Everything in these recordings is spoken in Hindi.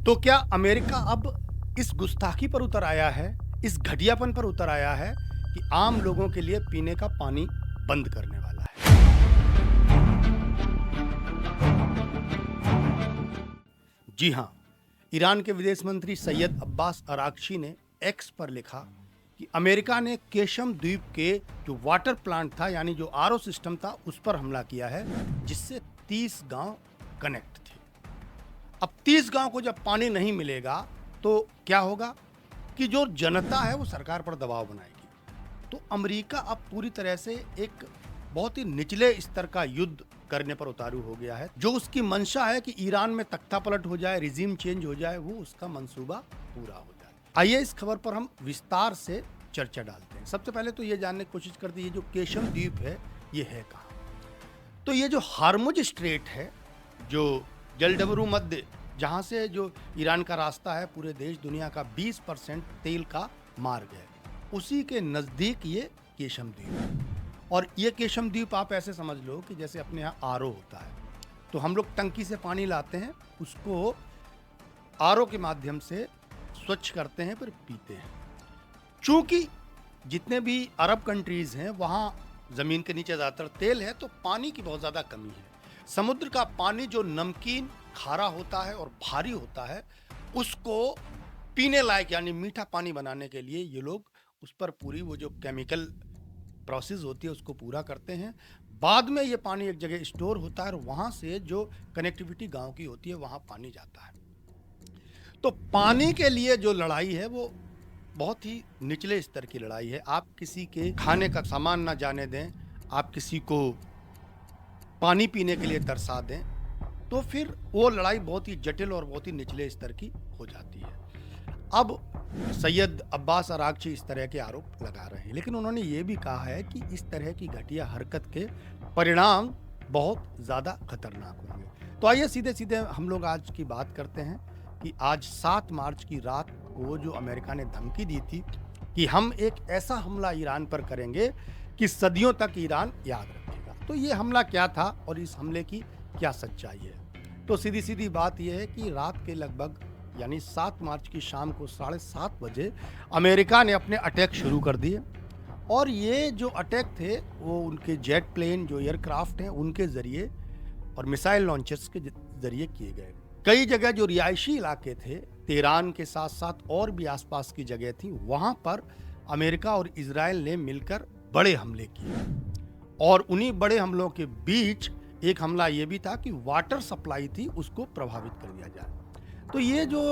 तो क्या अमेरिका अब इस गुस्ताखी पर उतर आया है, इस घटियापन पर उतर आया है कि आम लोगों के लिए पीने का पानी बंद करने वाला है? जी हाँ, ईरान के विदेश मंत्री सैयद अब्बास अरागची ने एक्स पर लिखा कि अमेरिका ने केशम द्वीप के जो वाटर प्लांट था, यानी जो आरओ सिस्टम था, उस पर हमला किया है, जिससे 30 गांव कनेक्ट थे। अब 30 गांव को जब पानी नहीं मिलेगा तो क्या होगा कि जो जनता है वो सरकार पर दबाव बनाएगी। तो अमेरिका अब पूरी तरह से एक बहुत ही निचले स्तर का युद्ध करने पर उतारू हो गया है। जो उसकी मंशा है कि ईरान में तख्ता पलट हो जाए, रिजीम चेंज हो जाए, वो उसका मंसूबा पूरा हो जाए। आइए इस खबर पर हम विस्तार से चर्चा डालते हैं। सबसे पहले तो ये जानने की कोशिश करते हैं, ये जो केशम द्वीप है ये है कहाँ। तो ये जो हार्मुज स्ट्रेट है, जो जलडबरू मध्य, जहाँ से जो ईरान का रास्ता है, पूरे देश दुनिया का 20% तेल का मार्ग है, उसी के नज़दीक ये केशम द्वीप है। और ये केशम द्वीप आप ऐसे समझ लो कि जैसे अपने यहाँ आरओ होता है, तो हम लोग टंकी से पानी लाते हैं, उसको आरओ के माध्यम से स्वच्छ करते हैं, फिर पीते हैं। चूँकि जितने भी अरब कंट्रीज़ हैं वहाँ ज़मीन के नीचे ज़्यादातर तेल है, तो पानी की बहुत ज़्यादा कमी है। समुद्र का पानी जो नमकीन, खारा होता है और भारी होता है, उसको पीने लायक यानी मीठा पानी बनाने के लिए ये लोग उस पर पूरी वो जो केमिकल प्रोसेस होती है उसको पूरा करते हैं। बाद में ये पानी एक जगह स्टोर होता है और वहाँ से जो कनेक्टिविटी गांव की होती है वहाँ पानी जाता है। तो पानी के लिए जो लड़ाई है वो बहुत ही निचले स्तर की लड़ाई है। आप किसी के खाने का सामान ना जाने दें, आप किसी को पानी पीने के लिए तरसा दें, तो फिर वो लड़ाई बहुत ही जटिल और बहुत ही निचले स्तर की हो जाती है। अब सैयद अब्बास अरागची इस तरह के आरोप लगा रहे हैं, लेकिन उन्होंने ये भी कहा है कि इस तरह की घटिया हरकत के परिणाम बहुत ज़्यादा खतरनाक होंगे। तो आइए सीधे सीधे हम लोग आज की बात करते हैं कि आज 7 मार्च की रात को जो अमेरिका ने धमकी दी थी कि हम एक ऐसा हमला ईरान पर करेंगे कि सदियों तक ईरान याद रखेगा, तो ये हमला क्या था और इस हमले की क्या सच्चाई है। तो सीधी सीधी बात यह है कि रात के लगभग यानी 7 मार्च की शाम को 7:30 बजे अमेरिका ने अपने अटैक शुरू कर दिए। और ये जो अटैक थे वो उनके जेट प्लेन, जो एयरक्राफ्ट हैं, उनके ज़रिए और मिसाइल लॉन्चर्स के ज़रिए किए गए। कई जगह जो रिहायशी इलाके थे, तेहरान के साथ साथ और भी आसपास की जगह थी, वहाँ पर अमेरिका और इजराइल ने मिलकर बड़े हमले किए। और उन्हीं बड़े हमलों के बीच एक हमला ये भी था कि वाटर सप्लाई थी उसको प्रभावित कर दिया जाए। तो ये जो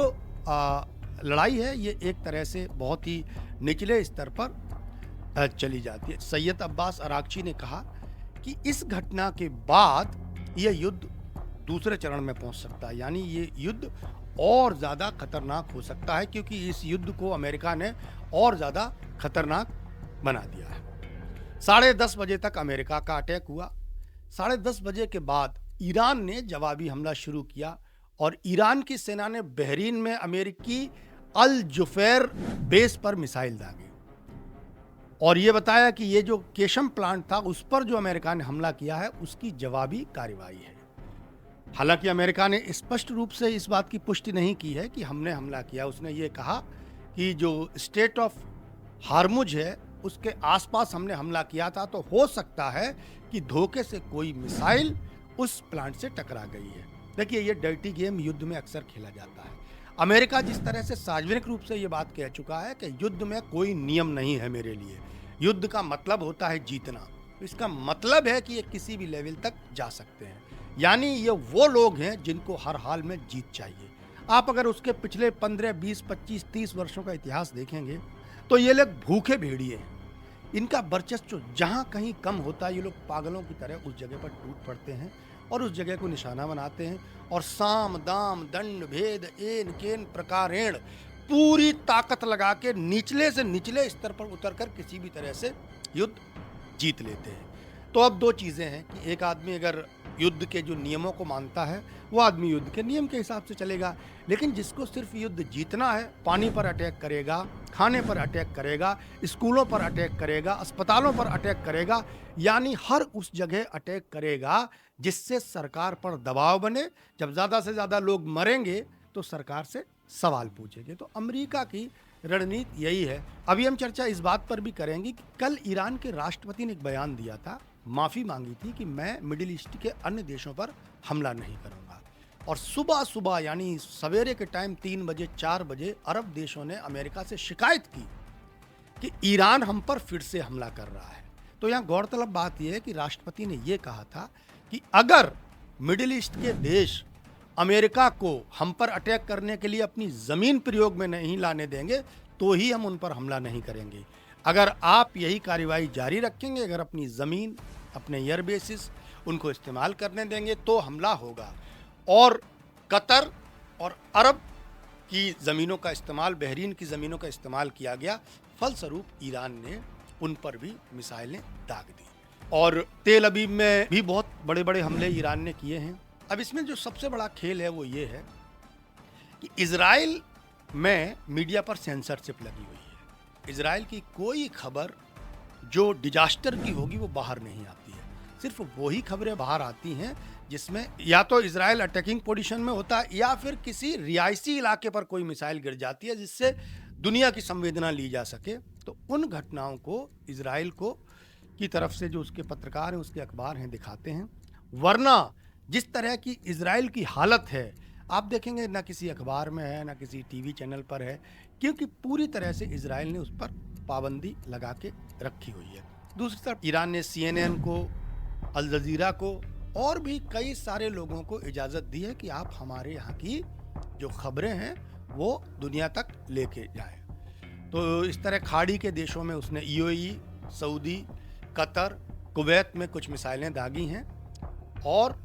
लड़ाई है ये एक तरह से बहुत ही निचले स्तर पर चली जाती है। सैयद अब्बास अरागची ने कहा कि इस घटना के बाद यह युद्ध दूसरे चरण में पहुंच सकता है, यानी ये युद्ध और ज़्यादा खतरनाक हो सकता है, क्योंकि इस युद्ध को अमेरिका ने और ज़्यादा खतरनाक बना दिया है। 10:30 बजे तक अमेरिका का अटैक हुआ। 10:30 बजे के बाद ईरान ने जवाबी हमला शुरू किया और ईरान की सेना ने बहरीन में अमेरिकी अल जुफैर बेस पर मिसाइल दागे और ये बताया कि ये जो केशम प्लांट था उस पर जो अमेरिका ने हमला किया है उसकी जवाबी कार्रवाई है। हालांकि अमेरिका ने स्पष्ट रूप से इस बात की पुष्टि नहीं की है कि हमने हमला किया। उसने ये कहा कि जो स्टेट ऑफ हार्मुज है उसके आसपास हमने हमला किया था, तो हो सकता है कि धोखे से कोई मिसाइल उस प्लांट से टकरा गई है। देखिए, ये डर्टी गेम युद्ध में अक्सर खेला जाता है। अमेरिका जिस तरह से सार्वजनिक रूप से ये बात कह चुका है कि युद्ध में कोई नियम नहीं है मेरे लिए, युद्ध का मतलब होता है जीतना। इसका मतलब है कि ये किसी भी लेवल तक जा सकते हैं, यानी ये वो लोग हैं जिनको हर हाल में जीत चाहिए। आप अगर उसके पिछले 15, 20, 25, 30 वर्षों का इतिहास देखेंगे तो ये लोग भूखे भेड़िए हैं। इनका वर्चस्व जहाँ कहीं कम होता है ये लोग पागलों की तरह उस जगह पर टूट पड़ते हैं और उस जगह को निशाना बनाते हैं और साम दाम दंड भेद एन केन प्रकारेण पूरी ताकत लगा के निचले से निचले स्तर पर उतरकर किसी भी तरह से युद्ध जीत लेते हैं। तो अब दो चीज़ें हैं कि एक आदमी अगर युद्ध के जो नियमों को मानता है वो आदमी युद्ध के नियम के हिसाब से चलेगा, लेकिन जिसको सिर्फ युद्ध जीतना है, पानी पर अटैक करेगा, खाने पर अटैक करेगा, स्कूलों पर अटैक करेगा, अस्पतालों पर अटैक करेगा, यानी हर उस जगह अटैक करेगा जिससे सरकार पर दबाव बने। जब ज़्यादा से ज़्यादा लोग मरेंगे तो सरकार से सवाल पूछेंगे। तो अमेरिका की रणनीति यही है। अभी हम चर्चा इस बात पर भी करेंगे कि कल ईरान के राष्ट्रपति ने एक बयान दिया था, माफ़ी मांगी थी कि मैं मिडिल ईस्ट के अन्य देशों पर हमला नहीं करूंगा। और सुबह सुबह यानी सवेरे के टाइम 3 बजे 4 बजे अरब देशों ने अमेरिका से शिकायत की कि ईरान हम पर फिर से हमला कर रहा है। तो यहाँ गौरतलब बात यह है कि राष्ट्रपति ने यह कहा था कि अगर मिडिल ईस्ट के देश अमेरिका को हम पर अटैक करने के लिए अपनी ज़मीन प्रयोग में नहीं लाने देंगे तो ही हम उन पर हमला नहीं करेंगे। अगर आप यही कार्रवाई जारी रखेंगे, अगर अपनी ज़मीन, अपने एयर बेसिस उनको इस्तेमाल करने देंगे तो हमला होगा। और कतर और अरब की ज़मीनों का इस्तेमाल, बहरीन की ज़मीनों का इस्तेमाल किया गया। फलस्वरूप ईरान ने उन पर भी मिसाइलें दाग दी और तेल अवीव में भी बहुत बड़े बड़े हमले ईरान ने किए हैं। अब इसमें जो सबसे बड़ा खेल है वो ये है कि इजराइल में मीडिया पर सेंसरशिप लगी हुई है। इजराइल की कोई खबर जो डिजास्टर की होगी वो बाहर नहीं आती है। सिर्फ वही खबरें बाहर आती हैं जिसमें या तो इजराइल अटैकिंग पोजीशन में होता है या फिर किसी रिहायशी इलाके पर कोई मिसाइल गिर जाती है जिससे दुनिया की संवेदना ली जा सके। तो उन घटनाओं को इजराइल को की तरफ से जो उसके पत्रकार हैं, उसके अखबार हैं, दिखाते हैं। वरना जिस तरह की इजराइल की हालत है, आप देखेंगे ना किसी अखबार में है ना किसी टीवी चैनल पर है, क्योंकि पूरी तरह से इजराइल ने उस पर पाबंदी लगा के रखी हुई है। दूसरी तरफ ईरान ने CNN को, अल जजीरा को और भी कई सारे लोगों को इजाज़त दी है कि आप हमारे यहाँ की जो खबरें हैं वो दुनिया तक लेके जाएं। तो इस तरह खाड़ी के देशों में उसने UAE, सऊदी, कतर, कुवैत में कुछ मिसाइलें दागी हैं और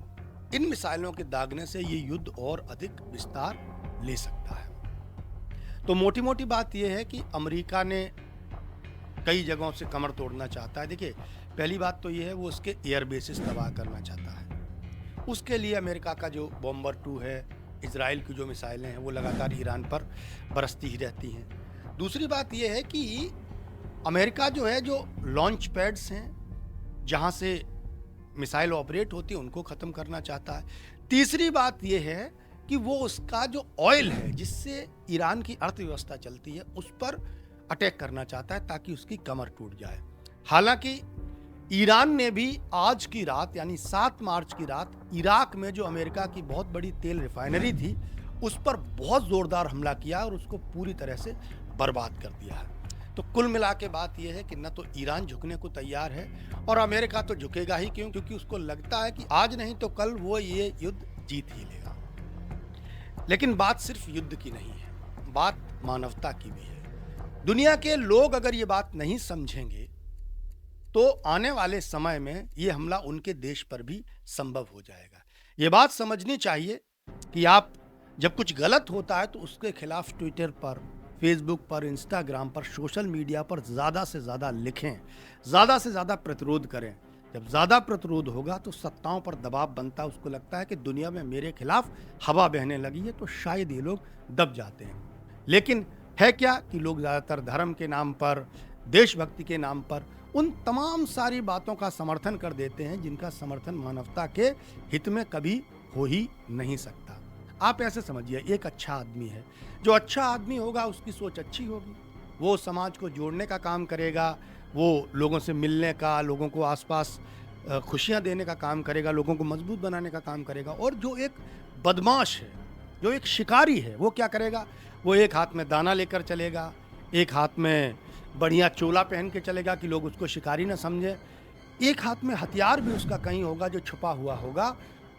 इन मिसाइलों के दागने से ये युद्ध और अधिक विस्तार ले सकता है। तो मोटी मोटी बात यह है कि अमेरिका ने कई जगहों से कमर तोड़ना चाहता है। देखिए, पहली बात तो ये है वो उसके एयर बेसिस तबाह करना चाहता है। उसके लिए अमेरिका का जो बॉम्बर 2 है, इजराइल की जो मिसाइलें हैं वो लगातार ईरान पर बरसती ही रहती हैं। दूसरी बात यह है कि अमेरिका जो है, जो लॉन्च पैड्स हैं जहाँ से मिसाइल ऑपरेट होती है, उनको ख़त्म करना चाहता है। तीसरी बात यह है कि वो उसका जो ऑयल है जिससे ईरान की अर्थव्यवस्था चलती है उस पर अटैक करना चाहता है ताकि उसकी कमर टूट जाए। हालांकि ईरान ने भी आज की रात यानी 7 मार्च की रात इराक में जो अमेरिका की बहुत बड़ी तेल रिफाइनरी थी उस पर बहुत ज़ोरदार हमला किया और उसको पूरी तरह से बर्बाद कर दिया है। तो कुल मिला के बात यह है कि न तो ईरान झुकने को तैयार है और अमेरिका तो झुकेगा ही क्यों, क्योंकि उसको लगता है कि आज नहीं तो कल वो ये युद्ध जीत ही लेगा। लेकिन बात सिर्फ युद्ध की नहीं है, बात मानवता की भी है। दुनिया के लोग अगर ये बात नहीं समझेंगे तो आने वाले समय में ये हमला उनके देश पर भी संभव हो जाएगा। ये बात समझनी चाहिए कि आप जब कुछ गलत होता है तो उसके खिलाफ ट्विटर पर, फेसबुक पर, इंस्टाग्राम पर, सोशल मीडिया पर ज़्यादा से ज़्यादा लिखें, ज़्यादा से ज़्यादा प्रतिरोध करें। जब ज़्यादा प्रतिरोध होगा तो सत्ताओं पर दबाव बनता है, उसको लगता है कि दुनिया में मेरे खिलाफ हवा बहने लगी है, तो शायद ये लोग दब जाते हैं। लेकिन है क्या कि लोग ज़्यादातर धर्म के नाम पर, देशभक्ति के नाम पर उन तमाम सारी बातों का समर्थन कर देते हैं जिनका समर्थन मानवता के हित में कभी हो ही नहीं सकता। आप ऐसे समझिए, एक अच्छा आदमी है, जो अच्छा आदमी होगा उसकी सोच अच्छी होगी, वो समाज को जोड़ने का काम करेगा, वो लोगों से मिलने का, लोगों को आसपास खुशियां देने का काम करेगा, लोगों को मजबूत बनाने का काम करेगा। और जो एक बदमाश है, जो एक शिकारी है, वो क्या करेगा? वो एक हाथ में दाना लेकर चलेगा, एक हाथ में बढ़िया चोला पहन के चलेगा कि लोग उसको शिकारी ना समझे, एक हाथ में हथियार भी उसका कहीं होगा जो छुपा हुआ होगा,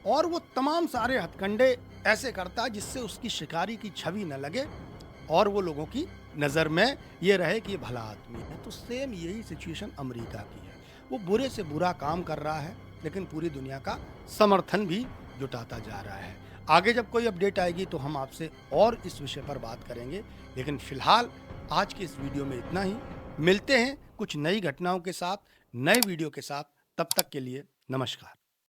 और वो तमाम सारे हथकंडे ऐसे करता है जिससे उसकी शिकारी की छवि न लगे और वो लोगों की नज़र में ये रहे कि ये भला आदमी है। तो सेम यही सिचुएशन अमेरिका की है। वो बुरे से बुरा काम कर रहा है लेकिन पूरी दुनिया का समर्थन भी जुटाता जा रहा है। आगे जब कोई अपडेट आएगी तो हम आपसे और इस विषय पर बात करेंगे, लेकिन फिलहाल आज की इस वीडियो में इतना ही। मिलते हैं कुछ नई घटनाओं के साथ, नए वीडियो के साथ। तब तक के लिए नमस्कार।